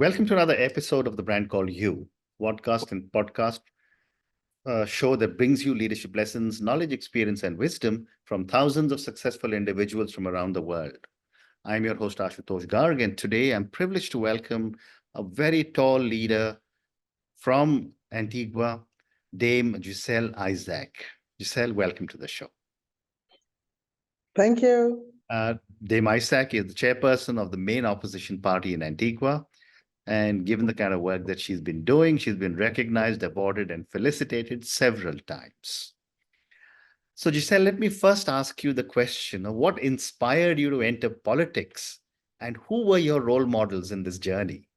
Welcome to another episode of the brand called You, podcast show that brings you leadership lessons, knowledge, experience, and wisdom from thousands of successful individuals from around the world. I'm your host, Ashutosh Garg, and today I'm privileged to welcome a very tall leader from Antigua, Dame Gisele Isaac. Gisele, welcome to the show. Thank you. Dame Isaac is the chairperson of the main opposition party in Antigua. And given the kind of work that she's been doing, she's been recognized, awarded, and felicitated several times. So, Gisele, let me first ask you the question of what inspired you to enter politics and who were your role models in this journey?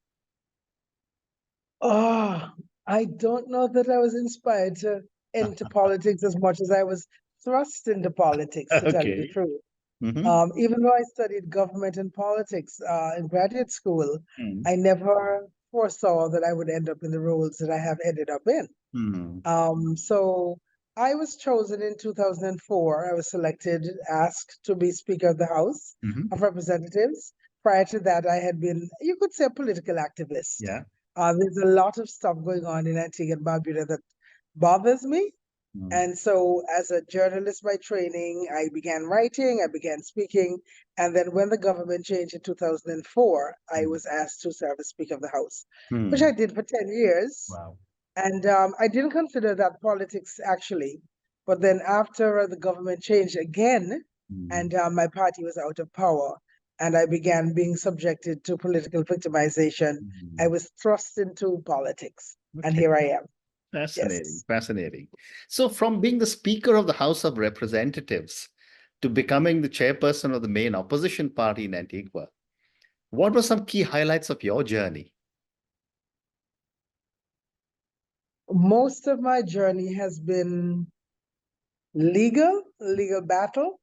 Oh, I don't know that I was inspired to enter politics as much as I was thrust into politics, to tell you the Okay. truth. Mm-hmm. Even though I studied government and politics in graduate school, I never foresaw that I would end up in the roles that I have ended up in. So I was chosen in 2004. I was selected, asked to be Speaker of the House of Representatives. Prior to that, I had been, you could say, a political activist. Yeah. There's a lot of stuff going on in Antigua and Barbuda that bothers me. And so, as a journalist by training, I began writing, I began speaking. And then, when the government changed in 2004, I was asked to serve as Speaker of the House, which I did for 10 years. Wow. And I didn't consider that politics actually. But then, after the government changed again, and my party was out of power, and I began being subjected to political victimization, I was thrust into politics. And here I am. Fascinating, Yes. fascinating. So, from being the Speaker of the House of Representatives to becoming the chairperson of the main opposition party in Antigua, what were some key highlights of your journey? Most of my journey has been legal battle,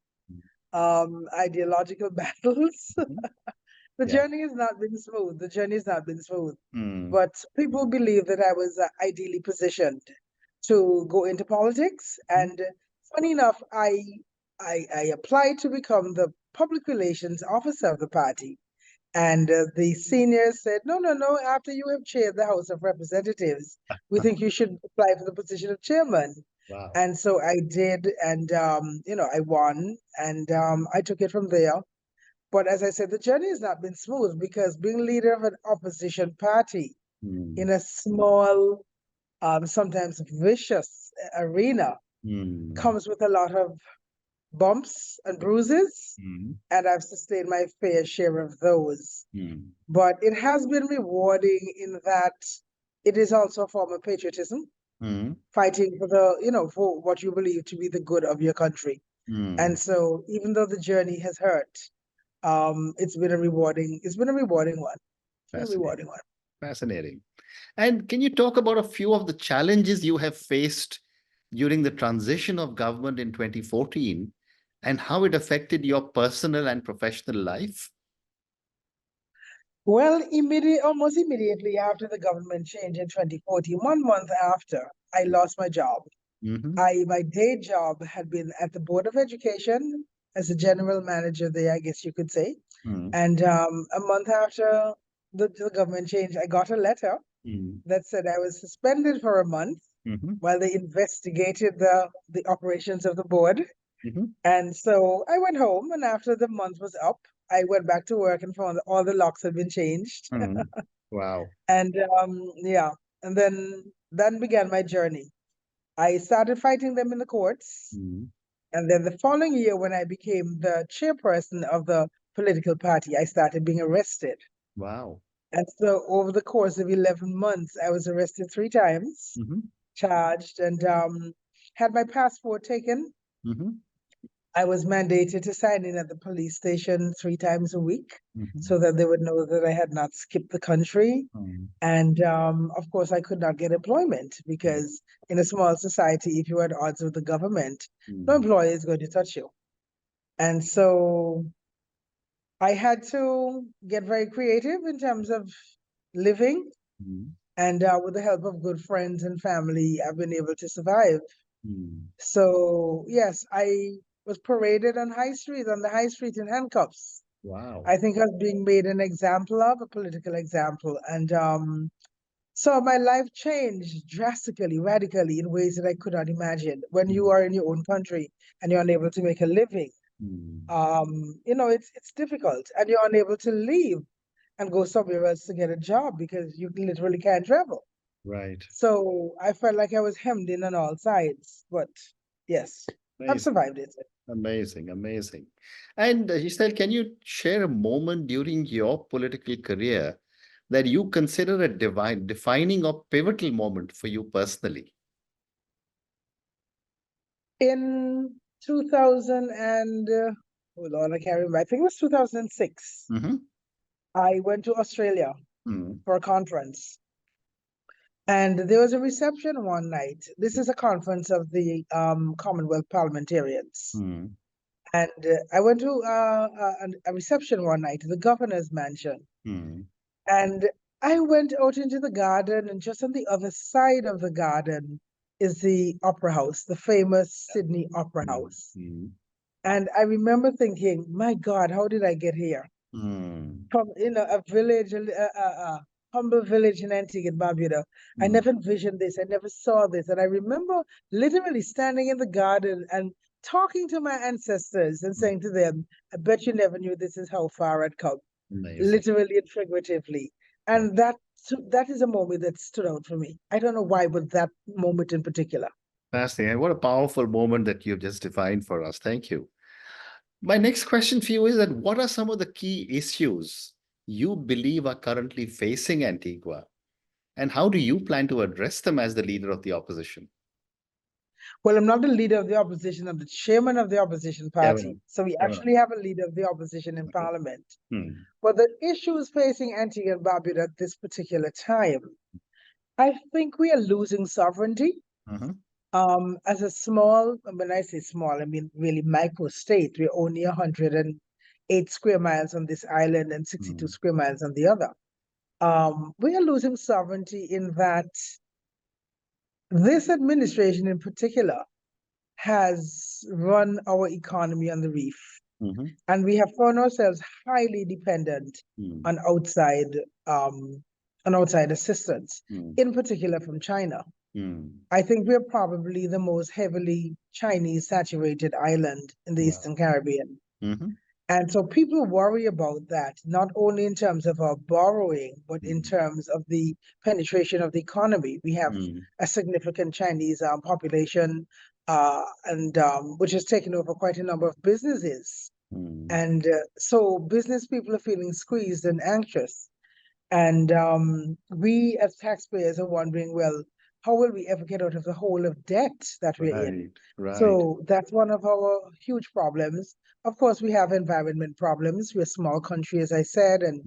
ideological battles. The journey has not been smooth. The journey has not been smooth. But people believe that I was ideally positioned to go into politics. And funny enough, I applied to become the public relations officer of the party. And the seniors said, no, after you have chaired the House of Representatives, we think you should apply for the position of chairman. Wow. And so I did, and I won, and I took it from there. But as I said, the journey has not been smooth because being leader of an opposition party in a small, sometimes vicious arena comes with a lot of bumps and bruises, and I've sustained my fair share of those. But it has been rewarding in that it is also a form of patriotism, fighting for for what you believe to be the good of your country. And so even though the journey has hurt, it's been a rewarding one. It's been a rewarding one. Fascinating. And can you talk about a few of the challenges you have faced during the transition of government in 2014 and how it affected your personal and professional life? Well, almost immediately after the government change in 2014, 1 month after, I lost my job. My day job had been at the Board of Education as a general manager there, I guess you could say. And a month after the government change, I got a letter that said I was suspended for a month while they investigated the operations of the board. And so I went home, and after the month was up, I went back to work and found that all the locks had been changed. Wow. And and then began my journey. I started fighting them in the courts. And then the following year, when I became the chairperson of the political party, I started being arrested. Wow. And so over the course of 11 months, I was arrested 3 times, charged, and had my passport taken. I was mandated to sign in at the police station 3 times a week so that they would know that I had not skipped the country. And of course, I could not get employment because in a small society, if you're at odds with the government, no employer is going to touch you. And so I had to get very creative in terms of living. And with the help of good friends and family, I've been able to survive. So yes, I was paraded on the high street in handcuffs Wow. I think I was being made an example of, a political example. And so my life changed drastically, radically in ways that I could not imagine. When you Mm, are in your own country and you're unable to make a living, mm, it's difficult, and you're unable to leave and go somewhere else to get a job because you literally can't travel. right. So I felt like I was hemmed in on all sides. But yes, I've Amazing. survived it. Amazing. Amazing. And Giselle, can you share a moment during your political career that you consider a defining or pivotal moment for you personally? In 2000 and, hold on, I can't remember. I think it was 2006. Mm-hmm. I went to Australia Mm, for a conference. And there was a reception one night. This is a conference of the Commonwealth parliamentarians. mm, And I went to a reception one night, the governor's mansion. mm, And I went out into the garden, and just on the other side of the garden is the Opera House, the famous Sydney Opera mm, House. mm, And I remember thinking, my God, how did I get here? mm, From a village, a humble village in Antigua and Barbuda. I mm, never envisioned this. I never saw this. And I remember literally standing in the garden and talking to my ancestors and mm. saying to them, I bet you never knew this is how far I'd come, Amazing. literally and figuratively. Right. And that is a moment that stood out for me. I don't know why, but that moment in particular. Fascinating. And what a powerful moment that you've just defined for us. Thank you. My next question for you is that what are some of the key issues you believe are currently facing Antigua? And how do you plan to address them as the leader of the opposition? Well, I'm not the leader of the opposition, I'm the chairman of the opposition Yeah, party. well, So we yeah, well, actually have a leader of the opposition in okay. parliament. Hmm. But the issues facing Antigua and Barbuda at this particular time, I think we are losing sovereignty. Uh-huh. As a small, when I say small, I mean really micro state, we're only 108 square miles on this island and 62 Hmm. square miles on the other. We are losing sovereignty in that this administration in particular has run our economy on the reef. Mhm. And we have found ourselves highly dependent Hmm. on outside um, assistance, Hmm. in particular from China. Hmm. I think we're probably the most heavily Chinese saturated island in the Wow. Eastern Caribbean. Mhm. And so people worry about that, not only in terms of our borrowing, but in Hmm. terms of the penetration of the economy. We have Hmm. a significant Chinese population, and which has taken over quite a number of businesses. Hmm. And so business people are feeling squeezed and anxious. And we as taxpayers are wondering, well, how will we ever get out of the hole of debt that we're in? Right. Right. So that's one of our huge problems. Of course, we have environment problems. We're a small country, as I said, and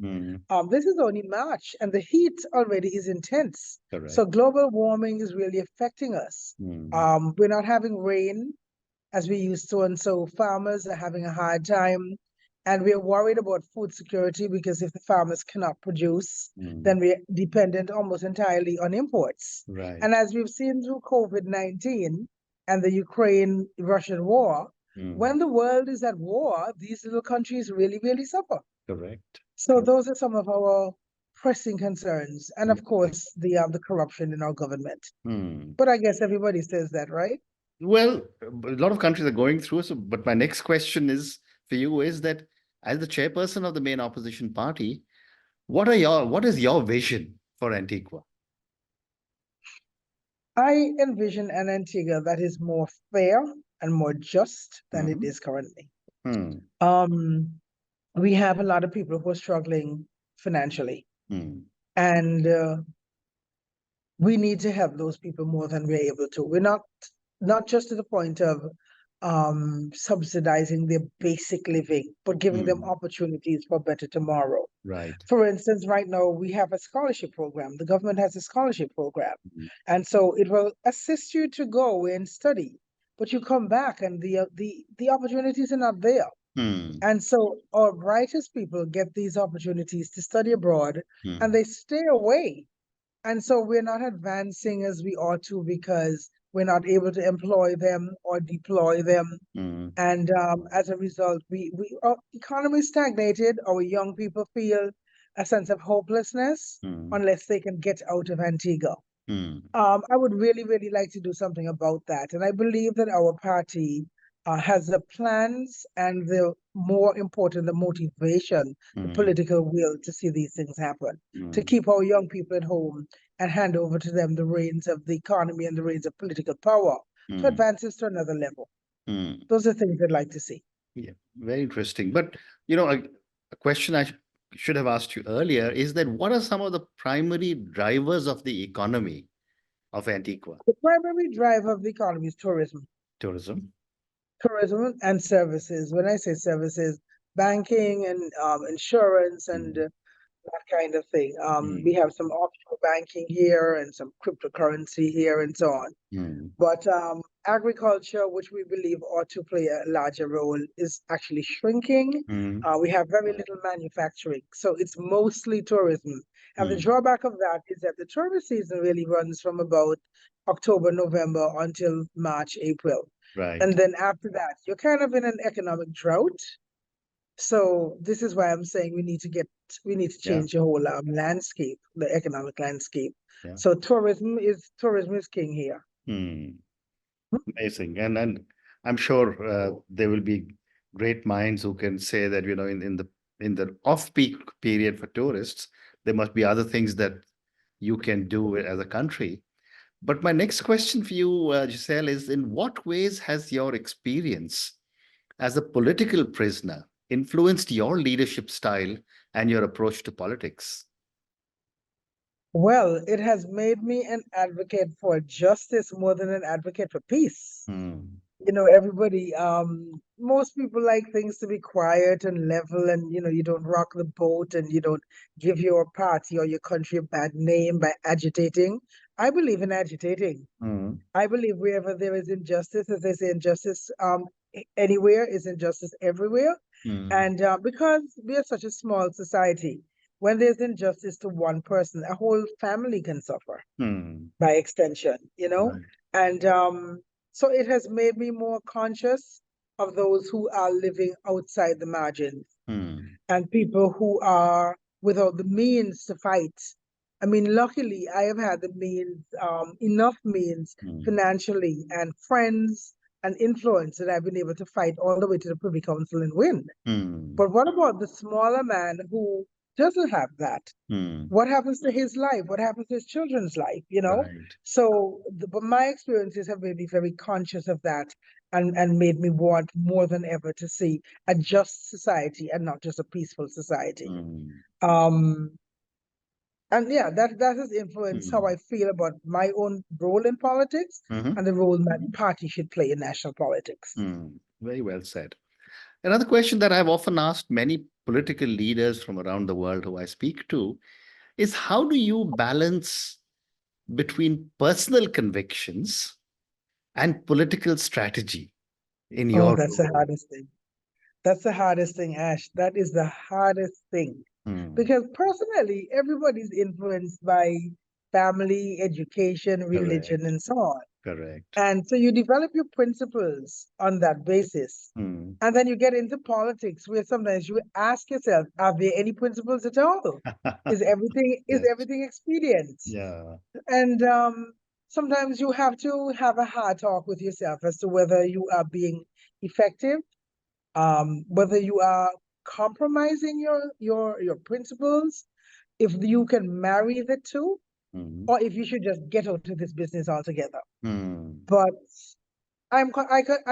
Hmm. this is only March, and the heat already is intense. Correct. So global warming is really affecting us. Hmm. We're not having rain as we used to. And so farmers are having a hard time. And we're worried about food security because if the farmers cannot produce, Hmm. then we're dependent almost entirely on imports. And Right. as we've seen through COVID-19 and the Ukraine-Russian war, Hmm. when the world is at war, these little countries really, really suffer. Correct. So those are some of our pressing concerns. And of Correct. course, the corruption in our government. Hmm. But I guess everybody says that, right? Well, a lot of countries are going through. So, but my next question is for you is that as the chairperson of the main opposition party, what is your vision for Antigua? I envision an Antigua that is more fair and more just than it Hmm. is currently. Hmm. Um, we have a lot of people who are struggling financially, Hmm. and we need to help those people more than we're able to. We're not just to the point of subsidizing their basic living, but giving them Hmm. opportunities for a better tomorrow. Right. For instance, right now we have a scholarship program. The government has a scholarship program. Hmm. And so it will assist you to go and study, but you come back and the opportunities are not there. Hmm. And so our brightest people get these opportunities to study abroad and Hmm. they stay away. And so we're not advancing as we ought to because we're not able to employ them or deploy them. Mm. And as a result, our economy stagnated. Our young people feel a sense of hopelessness unless they can get out of Antigua. I would really, really like to do something about that. And I believe that our party has the plans and the more important, the motivation, the political will to see these things happen, to keep our young people at home and hand over to them the reins of the economy and the reins of political power to advance us to another level. Those are things I'd like to see. Yeah, very interesting. But, a question I should have asked you earlier is that what are some of the primary drivers of the economy of Antigua? The primary driver of the economy is tourism. Tourism. Tourism and services. When I say services, banking and insurance and that kind of thing. We have some offshore banking here and some cryptocurrency here and so on. But agriculture, which we believe ought to play a larger role, is actually shrinking. We have very little manufacturing, so it's mostly tourism. And the drawback of that is that the tourist season really runs from about October, November until March, April. Right. And then after that, you're kind of in an economic drought. So this is why I'm saying we need to change the whole landscape, the economic landscape. Yeah. So tourism is king here. Amazing. And I'm sure there will be great minds who can say that, in the off-peak period for tourists, there must be other things that you can do as a country. But my next question for you, Gisele, is in what ways has your experience as a political prisoner influenced your leadership style and your approach to politics? Well, it has made me an advocate for justice more than an advocate for peace. Everybody, most people like things to be quiet and level, and you don't rock the boat and you don't give your party or your country a bad name by agitating. I believe in agitating. I believe wherever there is injustice, as they say, injustice anywhere is injustice everywhere. And because we are such a small society, when there's injustice to one person, a whole family can suffer by extension, Right. And so it has made me more conscious of those who are living outside the margins and people who are without the means to fight. I mean, luckily, I have had the means, enough means financially and friends and influence that I've been able to fight all the way to the Privy Council and win. But what about the smaller man who doesn't have that? What happens to his life? What happens to his children's life? Right. So, but my experiences have made me very conscious of that and made me want more than ever to see a just society and not just a peaceful society. And yeah, that has influenced how I feel about my own role in politics and the role that party should play in national politics. Very well said. Another question that I've often asked many political leaders from around the world who I speak to is how do you balance between personal convictions and political strategy in Oh, your that's the role? hardest thing. That's the hardest thing, Ash. That is the hardest thing. Because personally, everybody's influenced by family, education, religion, and so on. Correct. And so you develop your principles on that basis. And then you get into politics where sometimes you ask yourself, are there any principles at all? Is everything expedient? Yeah. And sometimes you have to have a hard talk with yourself as to whether you are being effective, whether you are compromising your principles, if you can marry the two, or if you should just get out of this business altogether. But I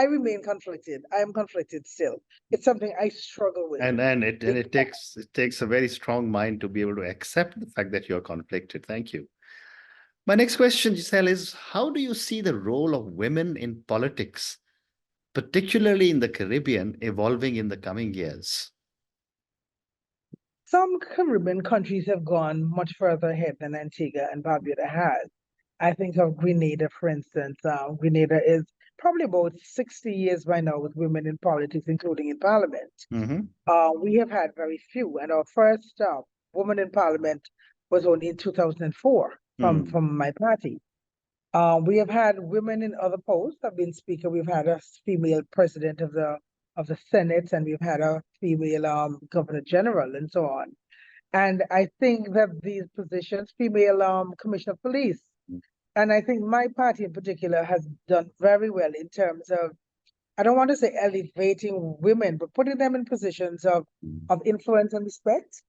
remain conflicted. I am conflicted still. It's something I struggle with. And it takes a very strong mind to be able to accept the fact that you're conflicted. Thank you. My next question, Gisele, is how do you see the role of women in politics, particularly in the Caribbean, evolving in the coming years? Some Caribbean countries have gone much further ahead than Antigua and Barbuda has. I think of Grenada, for instance. Grenada is probably about 60 years by now with women in politics, including in parliament. We have had very few, and our first woman in parliament was only in 2004 from my party. We have had women in other posts. I've been speaker. We've had a female president of the Senate, and we've had a female governor general, and so on. And I think that these positions, female commissioner of police, and I think my party in particular has done very well in terms of, I don't want to say elevating women, but putting them in positions of influence and respect.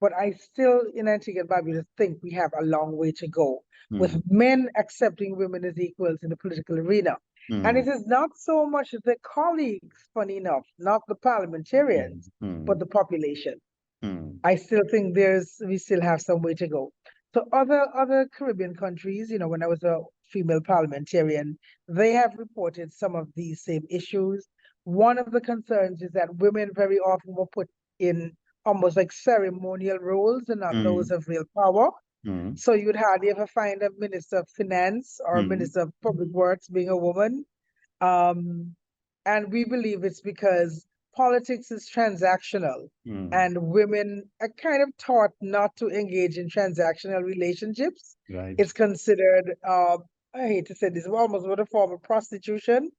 But I still, in Antigua and Barbuda, think we have a long way to go with men accepting women as equals in the political arena. And it is not so much the colleagues, funny enough, not the parliamentarians, but the population. I still think we still have some way to go. So other Caribbean countries, when I was a female parliamentarian, they have reported some of these same issues. One of the concerns is that women very often were put in almost like ceremonial roles and not those of real power. So you'd hardly ever find a minister of finance or a minister of public works being a woman. And we believe it's because politics is transactional and women are kind of taught not to engage in transactional relationships. Right. It's considered, I hate to say this, almost what a form of prostitution.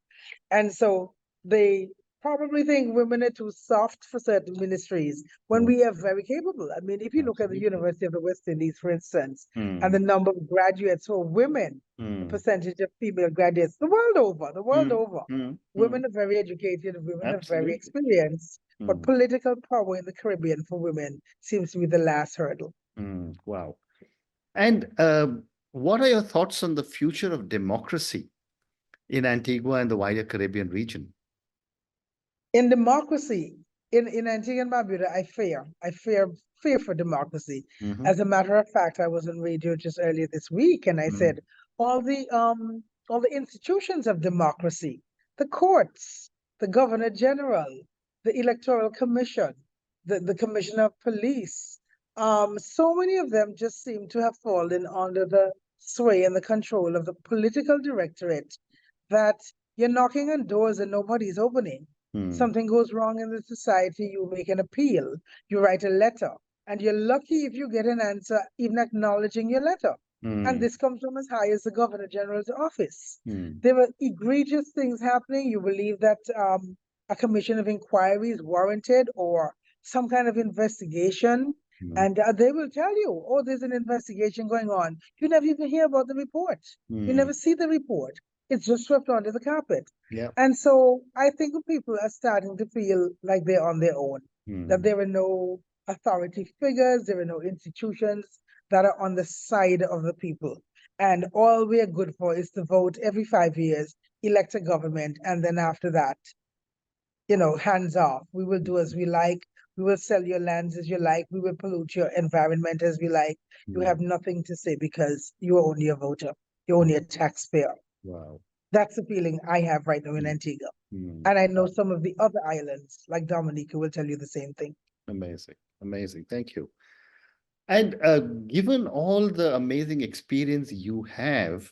And so they probably think women are too soft for certain ministries when we are very capable. I mean, if you look at the University of the West Indies, for instance, and the number of graduates who are women, the percentage of female graduates, the world over, women are very educated, women are very experienced, but political power in the Caribbean for women seems to be the last hurdle. Wow. And what are your thoughts on the future of democracy in Antigua and the wider Caribbean region? In democracy, in Antigua and Barbuda, I fear for democracy. As a matter of fact, I was on radio just earlier this week, and I said all the institutions of democracy, the courts, the governor general, the electoral commission, the commissioner of police, so many of them just seem to have fallen under the sway and the control of the political directorate, that you're knocking on doors and nobody's opening. Something goes wrong in the society, you make an appeal, you write a letter, and you're lucky if you get an answer, even acknowledging your letter. And this comes from as high as the Governor General's office. There were egregious things happening. You believe that a commission of inquiry is warranted or some kind of investigation, and they will tell you, oh, there's an investigation going on. You never even hear about the report. You never see the report. It's just swept under the carpet. And so I think people are starting to feel like they're on their own, that there are no authority figures, there are no institutions that are on the side of the people. And all we are good for is to vote every 5 years, elect a government, and then after that, hands off. We will do as we like. We will sell your lands as you like. We will pollute your environment as we like. You have nothing to say because you are only a voter. You're only a taxpayer. Wow. That's the feeling I have right now in Antigua. And I know some of the other islands, like Dominica, will tell you the same thing. Amazing. Amazing. Thank you. And given all the amazing experience you have,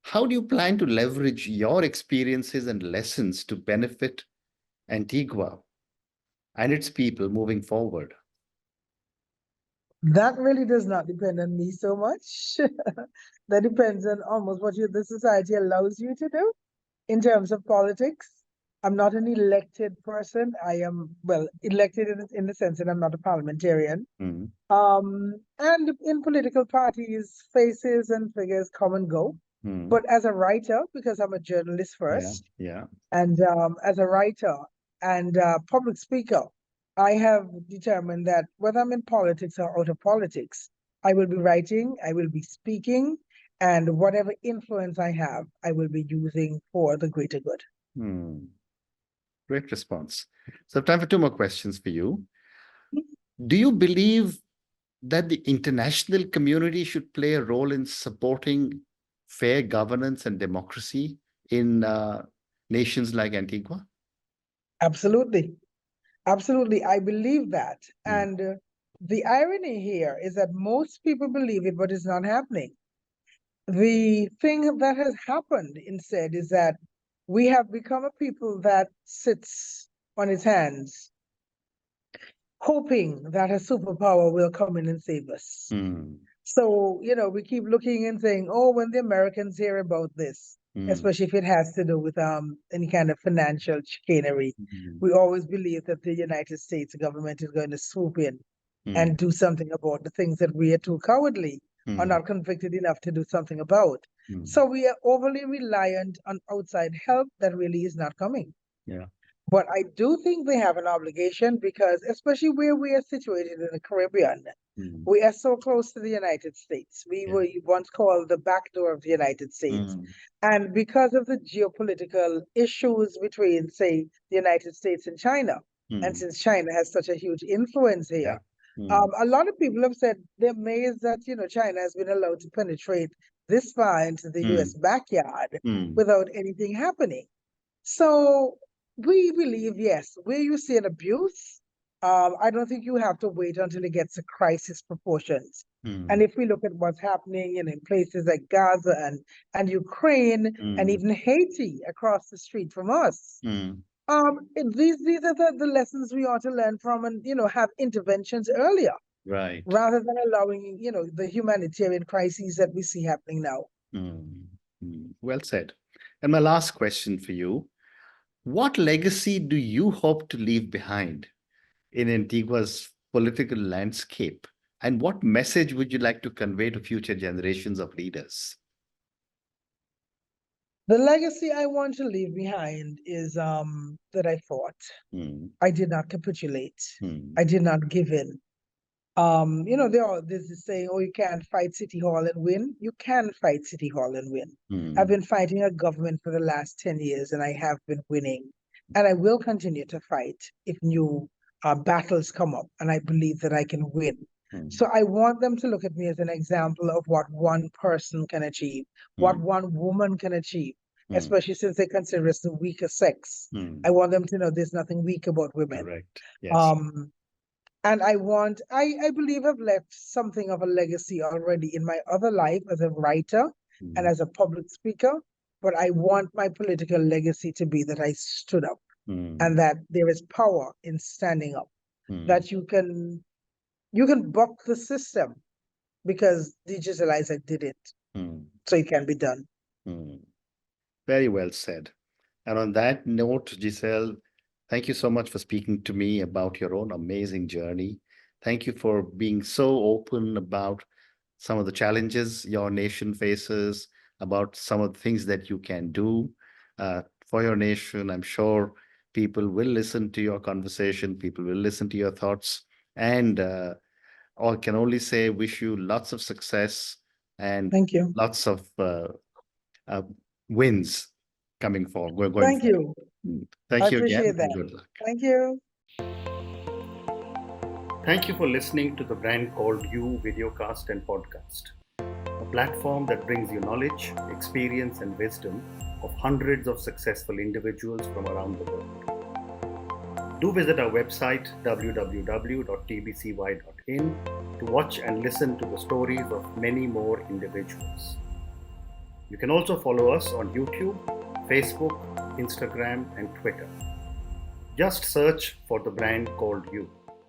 how do you plan to leverage your experiences and lessons to benefit Antigua and its people moving forward? That really does not depend on me so much. That depends on almost what the society allows you to do in terms of politics. I'm not an elected person. I am, well, elected in the sense that I'm not a parliamentarian. And in political parties, faces and figures come and go. But as a writer, because I'm a journalist first, and as a writer and public speaker, I have determined that whether I'm in politics or out of politics, I will be writing, I will be speaking, and whatever influence I have, I will be using for the greater good. Great response. So I have time for 2 more questions for you. Do you believe that the international community should play a role in supporting fair governance and democracy in nations like Antigua? Absolutely. Absolutely. I believe that. And the irony here is that most people believe it, but it's not happening. The thing that has happened instead is that we have become a people that sits on its hands, hoping that a superpower will come in and save us. So, we keep looking and saying, oh, when the Americans hear about this, especially if it has to do with any kind of financial chicanery, we always believe that the United States government is going to swoop in and do something about the things that we are too cowardly or not convicted enough to do something about. So we are overly reliant on outside help that really is not coming. Yeah. But I do think they have an obligation because, especially where we are situated in the Caribbean, we are so close to the United States. We were once called the back door of the United States. And because of the geopolitical issues between, say, the United States and China, and since China has such a huge influence here, a lot of people have said they're amazed that, China has been allowed to penetrate this far into the US backyard without anything happening. So we believe, yes, where you see an abuse, I don't think you have to wait until it gets to crisis proportions. And if we look at what's happening in places like Gaza and Ukraine and even Haiti across the street from us, these are the lessons we ought to learn from and, have interventions earlier. Right. Rather than allowing, the humanitarian crises that we see happening now. Well said. And my last question for you, what legacy do you hope to leave behind in Antigua's political landscape? And what message would you like to convey to future generations of leaders? The legacy I want to leave behind is that I fought. I did not capitulate. I did not give in. There's this saying, oh, you can't fight City Hall and win. You can fight City Hall and win. I've been fighting a government for the last 10 years and I have been winning. And I will continue to fight if new battles come up, and I believe that I can win. So I want them to look at me as an example of what one person can achieve, what one woman can achieve, especially since they consider us the weaker sex. I want them to know there's nothing weak about women. Correct. Yes. And I believe I've left something of a legacy already in my other life as a writer and as a public speaker. But I want my political legacy to be that I stood up and that there is power in standing up, that you can buck the system because the Gisele did it. So it can be done. Very well said. And on that note, Gisele, thank you so much for speaking to me about your own amazing journey. Thank you for being so open about some of the challenges your nation faces, about some of the things that you can do for your nation. I'm sure people will listen to your conversation, people will listen to your thoughts, and I can only say wish you lots of success and Thank you. lots of wins coming forward. Thank you. Thank you appreciate again. that. And good luck. Thank you. Thank you for listening to the Brand Called You videocast and podcast, a platform that brings you knowledge, experience, and wisdom of hundreds of successful individuals from around the world. Do visit our website www.tbcy.in to watch and listen to the stories of many more individuals. You can also follow us on YouTube, Facebook, Instagram, and Twitter. Just search for the Brand Called You.